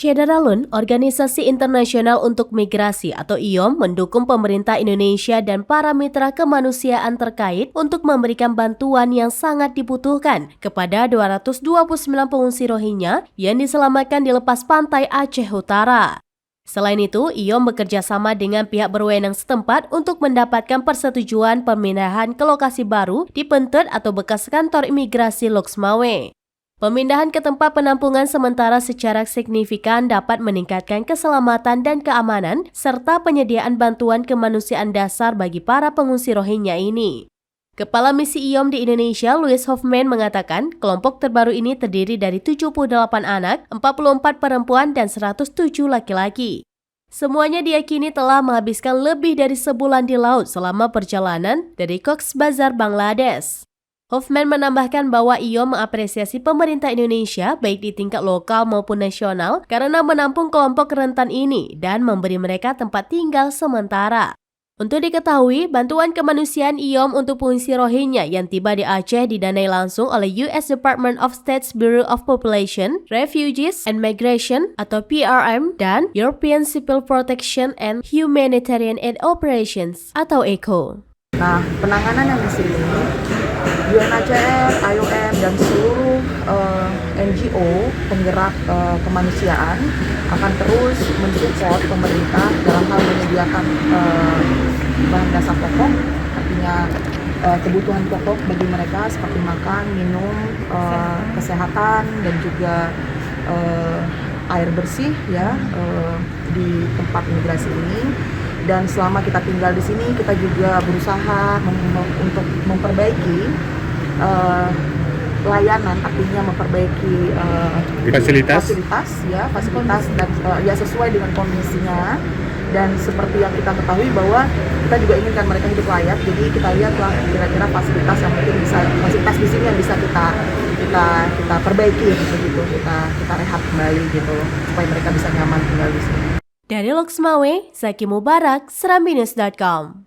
Syederalun, Organisasi Internasional untuk Migrasi atau IOM, mendukung pemerintah Indonesia dan para mitra kemanusiaan terkait untuk memberikan bantuan yang sangat dibutuhkan kepada 229 pengungsi Rohingya yang diselamatkan di lepas pantai Aceh Utara. Selain itu, IOM bekerja sama dengan pihak berwenang setempat untuk mendapatkan persetujuan pemindahan ke lokasi baru di Pentet atau bekas kantor imigrasi Loksmawe. Pemindahan ke tempat penampungan sementara secara signifikan dapat meningkatkan keselamatan dan keamanan serta penyediaan bantuan kemanusiaan dasar bagi para pengungsi Rohingya ini. Kepala Misi IOM di Indonesia, Louis Hoffman, mengatakan kelompok terbaru ini terdiri dari 78 anak, 44 perempuan, dan 107 laki-laki. Semuanya diyakini telah menghabiskan lebih dari sebulan di laut selama perjalanan dari Cox's Bazar, Bangladesh. Hoffman menambahkan bahwa IOM mengapresiasi pemerintah Indonesia baik di tingkat lokal maupun nasional karena menampung kelompok rentan ini dan memberi mereka tempat tinggal sementara. Untuk diketahui, bantuan kemanusiaan IOM untuk pengungsi Rohingya yang tiba di Aceh didanai langsung oleh US Department of State's Bureau of Population, Refugees and Migration atau PRM dan European Civil Protection and Humanitarian Aid Operations atau ECHO. Nah, penanganan yang di sini UNHCR, IOM, dan seluruh NGO penggerak kemanusiaan akan terus mensupport pemerintah dalam hal menyediakan bahan dasar pokok, artinya kebutuhan pokok bagi mereka seperti makan, minum, kesehatan, dan juga air bersih ya di tempat imigrasi ini. Dan selama kita tinggal di sini, kita juga berusaha untuk memperbaiki layanan, artinya memperbaiki fasilitas dan ya sesuai dengan kondisinya. Dan seperti yang kita ketahui bahwa kita juga inginkan mereka hidup layak, jadi kita lihatlah kira-kira fasilitas yang mungkin bisa, fasilitas di sini yang bisa kita perbaiki gitu, kita rehab kembali gitu supaya mereka bisa nyaman tinggal di sini. Dari Loksmawe, Zaki Mubarak, serambinews.com.